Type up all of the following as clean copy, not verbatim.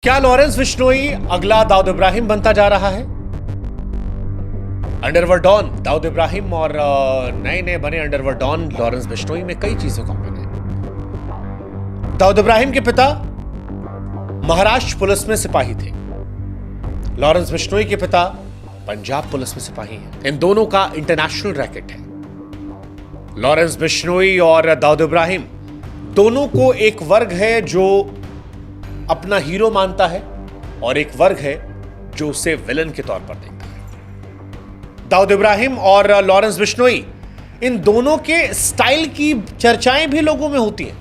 क्या लॉरेंस बिश्नोई अगला दाऊद इब्राहिम बनता जा रहा है? अंडरवर्ल्ड डॉन दाऊद इब्राहिम और नए नए बने अंडरवर्ल्ड डॉन लॉरेंस बिश्नोई में कई चीजें कॉमन है। दाऊद इब्राहिम के पिता महाराष्ट्र पुलिस में सिपाही थे। लॉरेंस बिश्नोई के पिता पंजाब पुलिस में सिपाही हैं। इन दोनों का इंटरनेशनल रैकेट है। लॉरेंस बिश्नोई और दाऊद इब्राहिम दोनों को एक वर्ग है जो अपना हीरो मानता है और एक वर्ग है जो उसे विलन के तौर पर देखता है। दाऊद इब्राहिम और लॉरेंस बिश्नोई इन दोनों के स्टाइल की चर्चाएं भी लोगों में होती हैं।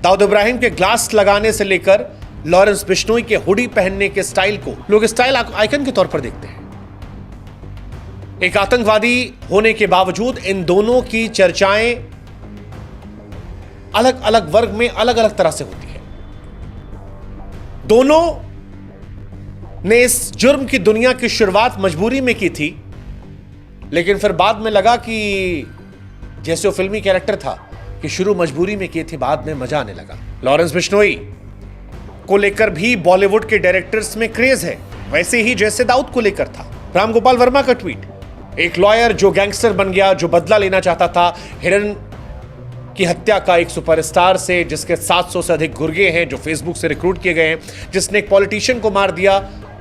दाऊद इब्राहिम के ग्लास लगाने से लेकर लॉरेंस बिश्नोई के हुडी पहनने के स्टाइल को लोग स्टाइल आइकन के तौर पर देखते हैं। एक आतंकवादी होने के बावजूद इन दोनों की चर्चाएं अलग अलग वर्ग में अलग अलग तरह से होती है। दोनों ने इस जुर्म की दुनिया की शुरुआत मजबूरी में की थी, लेकिन फिर बाद में लगा कि जैसे वो फिल्मी कैरेक्टर था कि शुरू मजबूरी में किए थे, बाद में मजा आने लगा। लॉरेंस बिश्नोई को लेकर भी बॉलीवुड के डायरेक्टर्स में क्रेज है, वैसे ही जैसे दाऊद को लेकर था। राम गोपाल वर्मा का ट्वीट, एक लॉयर जो गैंगस्टर बन गया, जो बदला लेना चाहता था हिरन की हत्या का, एक सुपरस्टार से जिसके 700 से अधिक गुर्गे हैं, जो फेसबुक से रिक्रूट किए गए हैं, जिसने एक पॉलिटिशियन को मार दिया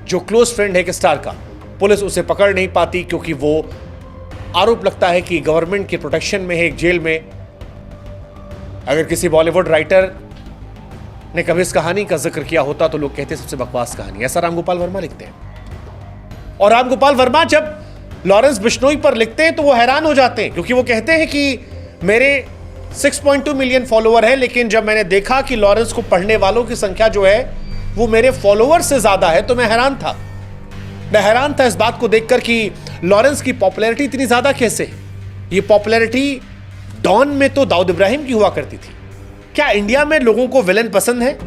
जो क्लोज फ्रेंड है एक स्टार का। पुलिस उसे पकड़ नहीं पाती क्योंकि वो आरोप लगता है कि गवर्नमेंट के प्रोटेक्शन में है, एक जेल में। अगर किसी बॉलीवुड राइटर ने कभी इस कहानी का जिक्र किया होता तो लोग कहते सबसे बकवास कहानी, ऐसा राम गोपाल वर्मा लिखते हैं। और राम गोपाल वर्मा जब लॉरेंस बिश्नोई पर लिखते हैं तो वो हैरान हो जाते हैं, क्योंकि वो कहते हैं कि मेरे 6.2 मिलियन फॉलोअर हैं, लेकिन जब मैंने देखा कि लॉरेंस को पढ़ने वालों की संख्या जो है वो मेरे फॉलोअर से ज्यादा है तो मैं हैरान था। मैं हैरान था इस बात को देखकर कि लॉरेंस की पॉपुलैरिटी इतनी ज्यादा कैसे है। ये पॉपुलैरिटी डॉन में तो दाऊद इब्राहिम की हुआ करती थी। क्या इंडिया में लोगों को विलेन पसंद है?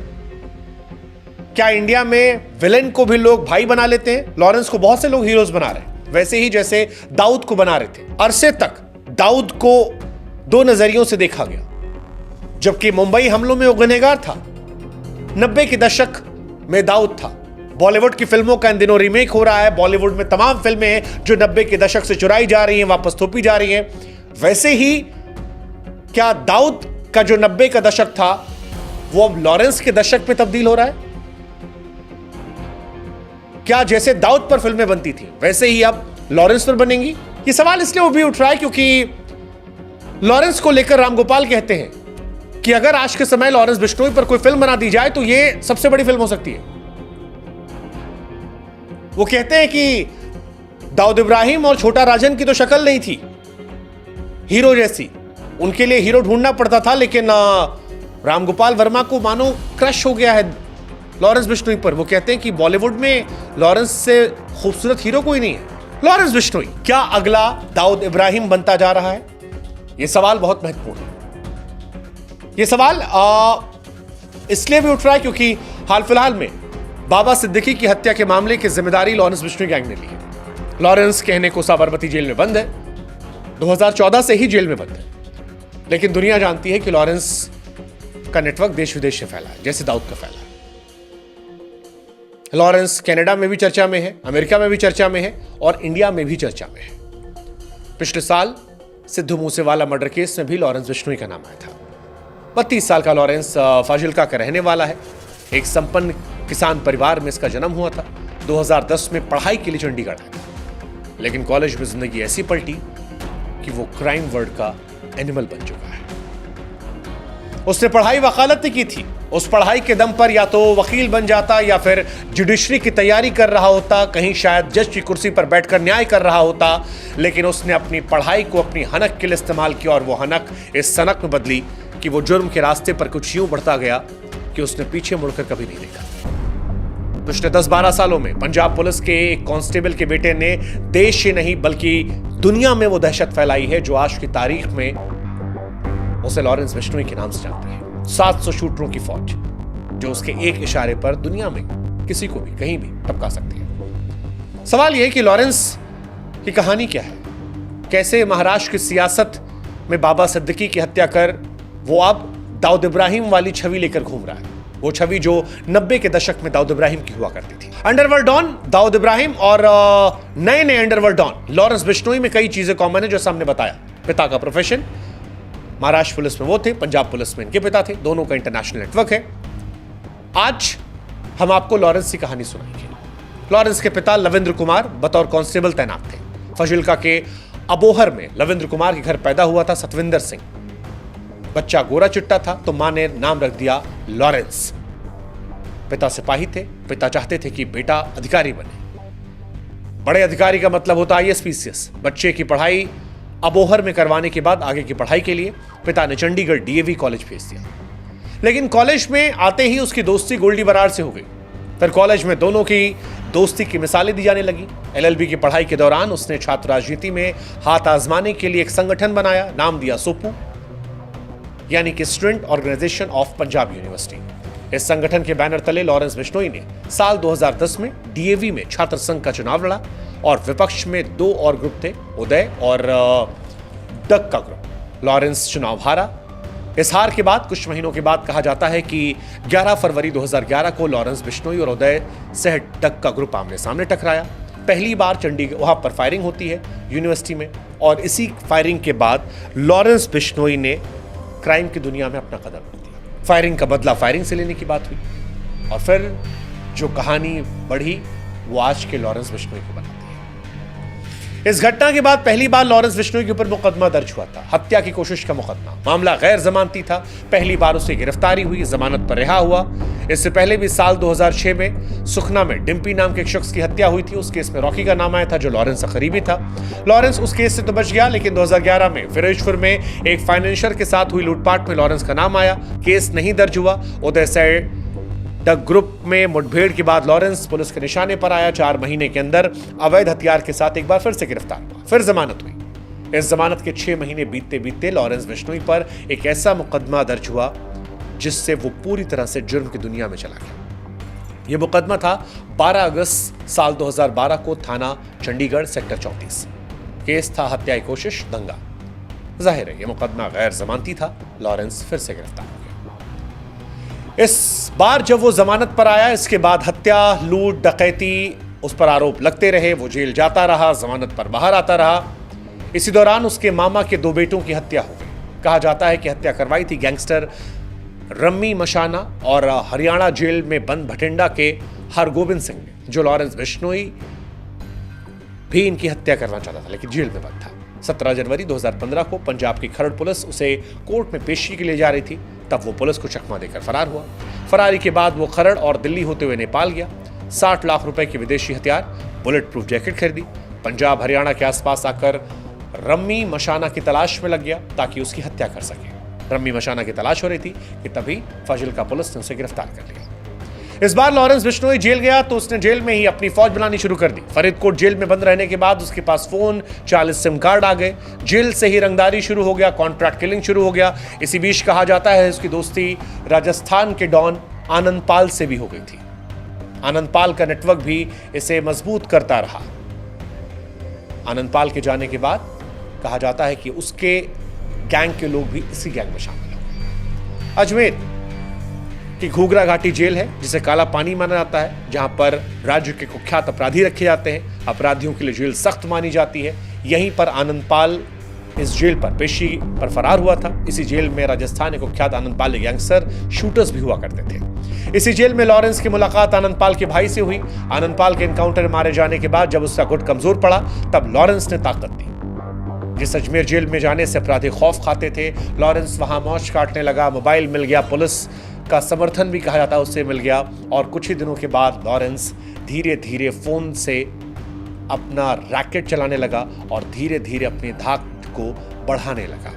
क्या इंडिया में विलेन को भी लोग भाई बना लेते हैं? लॉरेंस को बहुत से लोग हीरोज बना रहे हैं, वैसे ही जैसे दाऊद को बना रहे थे। अरसे तक दाऊद को दो नजरियों से देखा गया। जबकि मुंबई हमलों में वो गुनहगार था, 90 के दशक में दाऊद था। बॉलीवुड की फिल्मों का इन दिनों रीमेक हो रहा है। बॉलीवुड में तमाम फिल्में हैं जो 90 के दशक से चुराई जा रही हैं, वापस थोपी जा रही हैं। वैसे ही क्या दाऊद का जो 90 का दशक था वो अब लॉरेंस के दशक पे तब्दील हो रहा है? क्या जैसे दाऊद पर फिल्में बनती थी वैसे ही अब लॉरेंस पर बनेंगी? ये सवाल इसलिए वो भी उठ रहा है क्योंकि लॉरेंस को लेकर राम गोपाल कहते हैं कि अगर आज के समय लॉरेंस बिश्नोई पर कोई फिल्म बना दी जाए तो ये सबसे बड़ी फिल्म हो सकती है। वो कहते हैं कि दाऊद इब्राहिम और छोटा राजन की तो शक्ल नहीं थी हीरो जैसी, उनके लिए हीरो ढूंढना पड़ता था, लेकिन राम गोपाल वर्मा को मानो क्रश हो गया है लॉरेंस बिश्नोई पर। वो कहते हैं कि बॉलीवुड में लॉरेंस से खूबसूरत हीरो कोई नहीं है। लॉरेंस बिश्नोई क्या अगला दाऊद इब्राहिम बनता जा रहा है? यह सवाल बहुत महत्वपूर्ण है। यह सवाल इसलिए भी उठ रहा है क्योंकि हाल फिलहाल में बाबा सिद्दीकी की हत्या के मामले की जिम्मेदारी लॉरेंस बिश्नोई गैंग ने ली है। लॉरेंस कहने को साबरमती जेल में बंद है, 2014 से ही जेल में बंद है, लेकिन दुनिया जानती है कि लॉरेंस का नेटवर्क देश विदेश से फैला है, जैसे दाऊद का फैला है। लॉरेंस कनाडा में भी चर्चा में है, अमेरिका में भी चर्चा में है और इंडिया में भी चर्चा में है। पिछले साल सिद्धू मूसेवाला मर्डर केस में भी लॉरेंस बिश्नोई का नाम आया था। 32 साल का लॉरेंस फाजिल्का का रहने वाला है। एक संपन्न किसान परिवार में इसका जन्म हुआ था। 2010 में पढ़ाई के लिए चंडीगढ़ आया था, लेकिन कॉलेज में जिंदगी ऐसी पलटी कि वो क्राइम वर्ड का एनिमल बन चुका है। उसने पढ़ाई वकालत की थी। उस पढ़ाई के दम पर या तो वकील बन जाता या फिर जुडिशरी की तैयारी कर रहा होता, कहीं शायद जज की कुर्सी पर बैठकर न्याय कर रहा होता, लेकिन उसने अपनी पढ़ाई को अपनी हनक के लिए इस्तेमाल किया और वो हनक इस सनक में बदली कि वो जुर्म के रास्ते पर कुछ यूं बढ़ता गया कि उसने पीछे मुड़कर कभी नहीं देखा। पिछले 10-12 सालों में पंजाब पुलिस के एक कांस्टेबल के बेटे ने देश ही नहीं बल्कि दुनिया में वो दहशत फैलाई है जो आज की तारीख में उसे लॉरेंस बिश्नोई के नाम से जानती है। 700 शूटरों की फौज जो उसके एक इशारे पर दुनिया में किसी को भी कहीं भी टपका सकती है। सवाल यह है कि लॉरेंस की कहानी क्या है? कैसे महाराष्ट्र की सियासत में बाबा सिद्दीकी की हत्या कर वो अब दाऊद इब्राहिम वाली छवि लेकर घूम रहा है? वो छवि जो 90 के दशक में दाऊद इब्राहिम की हुआ करती थी। अंडरवर्ल्ड डॉन दाऊद इब्राहिम और नए नए अंडरवर्ल्ड डॉन लॉरेंस बिश्नोई में कई चीजें कॉमन है, जो सामने बताया। पिता का प्रोफेशन महाराष्ट्र पुलिस में वो थे, पंजाब पुलिस में इनके पिता थे, दोनों का इंटरनेशनल नेटवर्क है। आज हम आपको लॉरेंस की कहानी सुनाएंगे। लॉरेंस के पिता लविंद्र कुमार बतौर कांस्टेबल तैनात थे। फाजिल्का के अबोहर में लविंद्र कुमार के घर पैदा हुआ था सतविंदर सिंह। बच्चा गोरा चिट्टा था तो मां ने नाम रख दिया लॉरेंस। पिता सिपाही थे, पिता चाहते थे कि बेटा अधिकारी बने। बड़े अधिकारी का मतलब होता IAS PCS। बच्चे की पढ़ाई अबोहर में करवाने के बाद आगे की पढ़ाई के लिए पिता ने चंडीगढ़ DAV कॉलेज भेज दिया। लेकिन कॉलेज में आते ही उसकी दोस्ती गोल्डी बराड़ से हो गई। फिर कॉलेज में दोनों की दोस्ती की मिसालें दी जाने लगी। LLB की पढ़ाई के दौरान उसने छात्र राजनीति में हाथ आजमाने के लिए एक संगठन बनाया, नाम दिया सोपू, यानी कि student organisation of Panjab university. इस संगठन के बैनर तले लॉरेंस बिश्नोई ने साल 2010 में DAV में छात्र संघ का चुनाव लड़ा और विपक्ष में 2 और ग्रुप थे, उदय और डक का ग्रुप। लॉरेंस चुनाव हारा। इस हार के बाद कुछ महीनों के बाद कहा जाता है कि 11 फरवरी 2011 को लॉरेंस बिश्नोई और उदय सह डक का ग्रुप आमने सामने टकराया। पहली बार चंडीगढ़ वहां पर फायरिंग होती है यूनिवर्सिटी में, और इसी फायरिंग के बाद लॉरेंस बिश्नोई ने क्राइम की दुनिया में अपना कदम रख दिया। फायरिंग का बदला फायरिंग से लेने की बात हुई और फिर जो कहानी बढ़ी वो आज के लॉरेंस बिश्नोई को बनाती है। इस घटना के बाद पहली बार लॉरेंस बिश्नोई के ऊपर मुकदमा दर्ज हुआ था, हत्या की कोशिश का मुकदमा। मामला गैर जमानती था। पहली बार उसे गिरफ्तारी हुई, जमानत पर रिहा हुआ। इससे पहले भी साल 2006 में सुखना में डिम्पी नाम के एक शख्स की हत्या हुई थी। उस केस में रॉकी का नाम आया था जो लॉरेंस का करीबी था। लॉरेंस उस केस से तो बच गया, लेकिन 2011 में फिरोजपुर में एक फाइनेंशियर के साथ हुई लूटपाट में लॉरेंस का नाम आया। केस नहीं दर्ज हुआ। उदय सह डक ग्रुप में मुठभेड़ के बाद लॉरेंस पुलिस के निशाने पर आया। 4 महीने के अंदर अवैध हथियार के साथ एक बार फिर से गिरफ्तार हुआ, फिर जमानत हुई। इस जमानत के 6 महीने बीतते बीतते लॉरेंस बिश्नोई पर एक ऐसा मुकदमा दर्ज हुआ जिससे वो पूरी तरह से जुर्म की दुनिया में चला गया। यह मुकदमा था 12 अगस्त साल 2012 को, थाना चंडीगढ़ सेक्टर 34। केस था हत्या की कोशिश, दंगा। जाहिर है यह मुकदमा गैर जमानती था। लॉरेंस फिर से गिरफ्तार हो गया। इस बार जब वो जमानत पर आया, इसके बाद हत्या, लूट, डकैती उस पर आरोप लगते रहे। वो जेल जाता रहा, जमानत पर बाहर आता रहा। इसी दौरान उसके मामा के 2 बेटों की हत्या हो गई। कहा जाता है कि हत्या करवाई थी गैंगस्टर रम्मी मशाना और हरियाणा जेल में बंद भटिंडा के हरगोबिंद सिंह ने, जो लॉरेंस बिश्नोई भी इनकी हत्या करना चाहता था लेकिन जेल में बंद था। 17 जनवरी 2015 को पंजाब की खरड़ पुलिस उसे कोर्ट में पेशी के लिए जा रही थी, तब वो पुलिस को चकमा देकर फरार हुआ। फरारी के बाद वो खरड़ और दिल्ली होते हुए नेपाल गया। 60 लाख रुपए की विदेशी हथियार, बुलेट प्रूफ जैकेट खरीदी। पंजाब हरियाणा के आसपास आकर रम्मी मशाना की तलाश में लग गया ताकि उसकी हत्या कर सके। रम्मी मशाना की तलाश हो रही थी कि तभी फाजिल्का पुलिस ने उसे गिरफ्तार कर लिया। इस बार लॉरेंस बिश्नोई जेल गया तो उसने जेल में ही अपनी फौज बनानी शुरू कर दी। फरीदकोट जेल में बंद रहने के बाद उसके पास फोन, 40 सिम कार्ड आ गए। जेल से ही रंगदारी शुरू हो गया, कॉन्ट्रैक्ट किलिंग शुरू हो गया। इसी बीच कहा जाता है उसकी दोस्ती राजस्थान के डॉन आनंद पाल से भी हो गई थी। आनंद पाल का नेटवर्क भी इसे मजबूत करता रहा। आनंद पाल के जाने के बाद कहा जाता है कि उसके गैंग के लोग भी इसी गैंग में शामिल हो गए। अजमेर की घूघरा घाटी जेल है जिसे काला पानी माना जाता है, जहां पर राज्य के कुख्यात अपराधी रखे जाते हैं। अपराधियों के लिए जेल सख्त मानी जाती है। यहीं पर आनंद पाल इस जेल पर पेशी पर फरार हुआ था। इसी जेल में राजस्थान के कुख्यात आनंद पाल गैंगस्टर शूटर्स भी हुआ करते थे। इसी जेल में लॉरेंस की मुलाकात आनंद पाल के भाई से हुई। आनंद पाल के एनकाउंटर में मारे जाने के बाद जब उसका गुट कमजोर पड़ा, तब लॉरेंस ने ताकत दी। जिस अजमेर जेल में जाने से अपराधी खौफ खाते थे, लॉरेंस वहां मौज काटने लगा। मोबाइल मिल गया, पुलिस का समर्थन भी कहा जाता है उससे मिल गया, और कुछ ही दिनों के बाद लॉरेंस धीरे धीरे फोन से अपना रैकेट चलाने लगा और धीरे धीरे अपनी धाक को बढ़ाने लगा।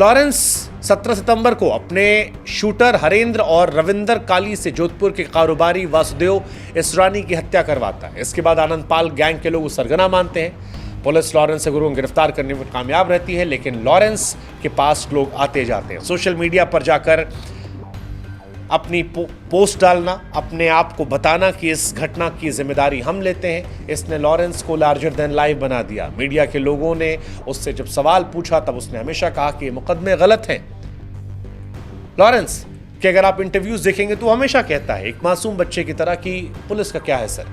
लॉरेंस 17 सितंबर को अपने शूटर हरेंद्र और रविंदर काली से जोधपुर के कारोबारी वासुदेव इसरानी की हत्या करवाता है। इसके बाद आनंद पाल गैंग के लोग उसे सरगना मानते हैं। पुलिस लॉरेंस से गुरु को गिरफ्तार करने में कामयाब रहती है, लेकिन लॉरेंस के पास लोग आते जाते हैं। सोशल मीडिया पर जाकर अपनी पोस्ट डालना, अपने आप को बताना कि इस घटना की जिम्मेदारी हम लेते हैं, इसने लॉरेंस को लार्जर देन लाइफ बना दिया। मीडिया के लोगों ने उससे जब सवाल पूछा तब उसने हमेशा कहा कि ये मुकदमे गलत हैं। लॉरेंस कि अगर आप इंटरव्यूज देखेंगे तो हमेशा कहता है एक मासूम बच्चे की तरह कि पुलिस का क्या है सर,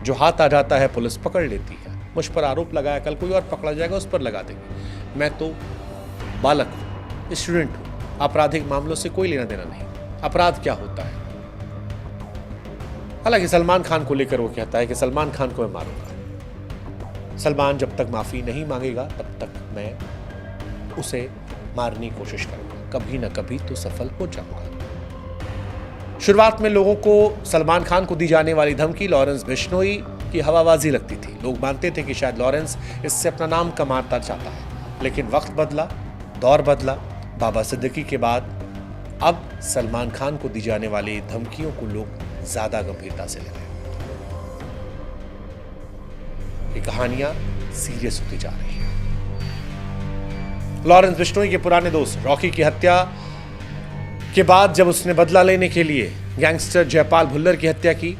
जो हाथ आ जाता है पुलिस पकड़ लेती है, मुझ पर आरोप लगाया, कल कोई और पकड़ा जाएगा उस पर लगा देंगे, मैं तो बालक हूँ, स्टूडेंट हूँ, आपराधिक मामलों से कोई लेना देना नहीं, अपराध क्या होता है। हालांकि सलमान खान को लेकर वो कहता है कि सलमान खान को मैं मारूंगा, सलमान जब तक माफी नहीं मांगेगा तब तक मैं उसे मारने की कोशिश करूंगा, कभी ना कभी तो सफल हो जाऊंगा। शुरुआत में लोगों को सलमान खान को दी जाने वाली धमकी लॉरेंस बिश्नोई की हवाबाजी लगती थी। लोग मानते थे कि शायद लॉरेंस इससे अपना नाम कमाना चाहता है, लेकिन वक्त बदला, दौर बदला। बाबा सिद्दीकी के बाद अब सलमान खान को दी जाने वाली धमकियों को लोग ज्यादा गंभीरता से ले रहे हैं। ये कहानियां सीरियस होती जा रही है। लॉरेंस बिश्नोई के पुराने दोस्त रॉकी की हत्या के बाद जब उसने बदला लेने के लिए गैंगस्टर जयपाल भुल्लर की हत्या की,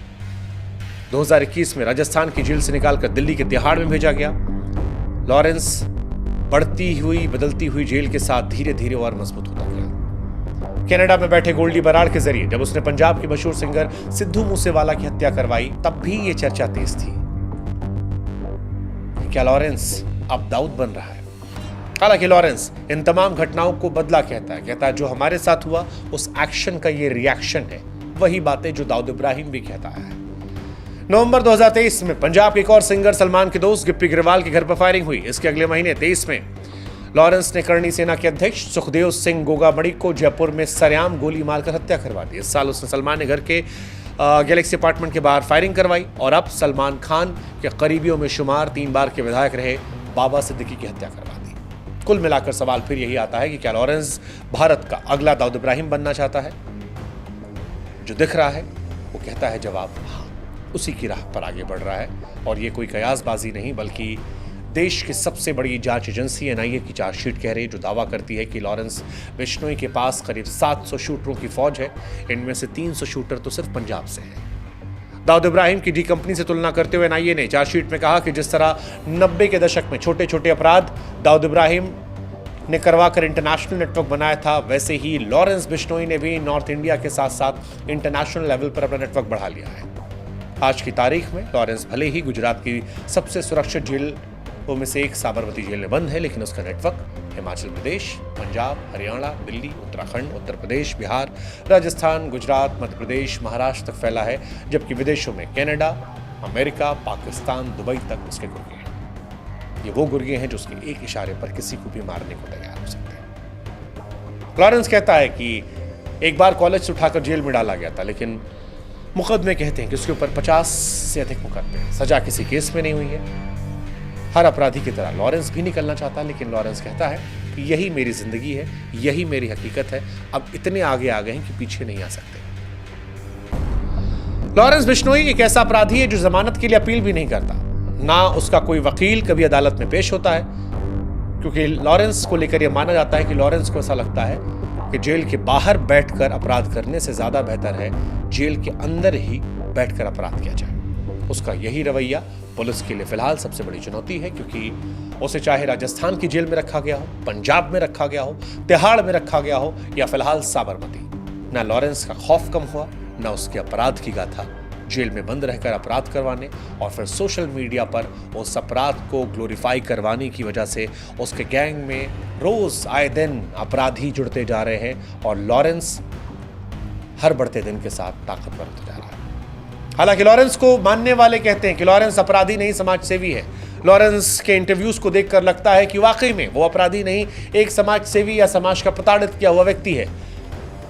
2021 में राजस्थान की जेल से निकालकर दिल्ली के तिहाड़ में भेजा गया। लॉरेंस बढ़ती हुई बदलती हुई जेल के साथ धीरे धीरे और मजबूत होता गया। कनाडा में बैठे गोल्डी बराड़ के जरिए जब उसने पंजाब के मशहूर सिंगर सिद्धू मूसेवाला की हत्या करवाई, तब भी यह चर्चा तेज थी, क्या लॉरेंस अब दाऊद बन रहा है। हालांकि लॉरेंस इन तमाम घटनाओं को बदला कहता है जो हमारे साथ हुआ उस एक्शन का ये रिएक्शन है, वही बातें जो दाऊद इब्राहिम भी कहता है। नवंबर 2023 में पंजाब के एक और सिंगर सलमान के दोस्त गिप्पी ग्रेवाल के घर पर फायरिंग हुई। इसके अगले महीने 23 में लॉरेंस ने करणी सेना के अध्यक्ष सुखदेव सिंह गोगामड़ी को जयपुर में सरेआम गोली मारकर हत्या करवा दी। इस साल उसने सलमान के घर के गैलेक्सी अपार्टमेंट के बाहर फायरिंग करवाई और अब सलमान खान के करीबियों में शुमार 3 बार के विधायक रहे बाबा सिद्दीकी की हत्या करवा दी। कुल मिलाकर सवाल फिर यही आता है कि क्या लॉरेंस भारत का अगला दाऊद इब्राहिम बनना चाहता है? जो दिख रहा है वो कहता है जवाब हाँ, उसी की राह पर आगे बढ़ रहा है। और ये कोई कयासबाजी नहीं बल्कि देश की सबसे बड़ी जांच एजेंसी एनआईए की चार्जशीट कह रही है, जो दावा करती है कि लॉरेंस बिश्नोई के पास करीब 700 शूटरों की फौज है। इनमें से 300 शूटर तो सिर्फ पंजाब से हैं। दाऊद इब्राहिम की डी कंपनी से तुलना करते हुए एनआईए ने चार्जशीट में कहा कि जिस तरह 90 के दशक में छोटे छोटे अपराध दाऊद इब्राहिम ने करवाकर इंटरनेशनल नेटवर्क बनाया था, वैसे ही लॉरेंस बिश्नोई ने भी नॉर्थ इंडिया के साथ साथ इंटरनेशनल लेवल पर अपना नेटवर्क बढ़ा लिया है। आज की तारीख में लॉरेंस भले ही गुजरात की सबसे सुरक्षित जेल में से एक साबरमती जेल में बंद है, लेकिन उसका नेटवर्क हिमाचल प्रदेश, पंजाब, हरियाणा, दिल्ली, उत्तराखंड, उत्तर प्रदेश, बिहार, राजस्थान, गुजरात, मध्य प्रदेश, महाराष्ट्र तक फैला है, जबकि विदेशों में कनाडा, अमेरिका, पाकिस्तान, दुबई तक उसके गुर्गे हैं। ये वो गुर्गे हैं जो उसके एक इशारे पर किसी को भी मारने को तैयार हो सकते हैं। लॉरेंस कहता है कि एक बार कॉलेज से उठाकर जेल में डाला गया था, लेकिन मुकदमे कहते हैं कि उसके ऊपर 50 से अधिक मुकदमे हैं, सजा किसी केस में नहीं हुई है। हर अपराधी की तरह लॉरेंस भी निकलना चाहता, लेकिन लॉरेंस कहता है कि यही मेरी जिंदगी है, यही मेरी हकीकत है, अब इतने आगे आ गए हैं कि पीछे नहीं आ सकते। लॉरेंस बिश्नोई एक ऐसा अपराधी है जो जमानत के लिए अपील भी नहीं करता, ना उसका कोई वकील कभी अदालत में पेश होता है, क्योंकि लॉरेंस को लेकर यह माना जाता है कि लॉरेंस को ऐसा लगता है कि जेल के बाहर बैठकर अपराध करने से ज्यादा बेहतर है जेल के अंदर ही बैठकर अपराध किया जाए। उसका यही रवैया पुलिस के लिए फिलहाल सबसे बड़ी चुनौती है, क्योंकि उसे चाहे राजस्थान की जेल में रखा गया हो, पंजाब में रखा गया हो, तिहाड़ में रखा गया हो या फिलहाल साबरमती, ना लॉरेंस का खौफ कम हुआ, ना उसके अपराध की गाथा जेल में बंद रहकर अपराध करवाने और फिर सोशल मीडिया पर उस अपराध को ग्लोरीफाई करवाने की वजह से उसके गैंग में रोज आए दिन अपराधी जुड़ते जा रहे हैं और लॉरेंस हर बढ़ते दिन के साथ ताकतवर होता जा रहा है। हालांकि लॉरेंस को मानने वाले कहते हैं कि लॉरेंस अपराधी नहीं, समाज सेवी है। लॉरेंस के इंटरव्यूज को देखकर लगता है कि वाकई में वो अपराधी नहीं, एक समाज सेवी या समाज का प्रताड़ित किया हुआ व्यक्ति है।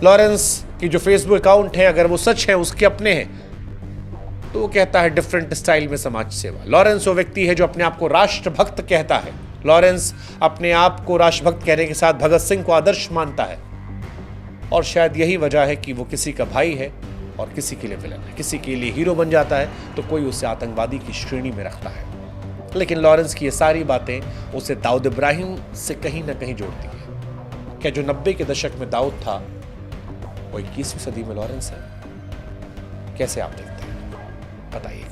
लॉरेंस की जो फेसबुक अकाउंट है, अगर वो सच है, उसके अपने हैं, तो वो कहता है डिफरेंट स्टाइल में समाज सेवा। लॉरेंस वो व्यक्ति है जो अपने आप को राष्ट्रभक्त कहता है। लॉरेंस अपने आप को राष्ट्रभक्त कहने के साथ भगत सिंह को आदर्श मानता है, और शायद यही वजह है कि वो किसी का भाई है और किसी के लिए विलन है। किसी के लिए हीरो बन जाता है तो कोई उसे आतंकवादी की श्रेणी में रखता है। लेकिन लॉरेंस की ये सारी बातें उसे दाऊद इब्राहिम से कहीं ना कहीं जोड़ती हैं। क्या जो 90 के दशक में दाऊद था वो 21वीं सदी में लॉरेंस है? कैसे आप देखते हैं, बताइए।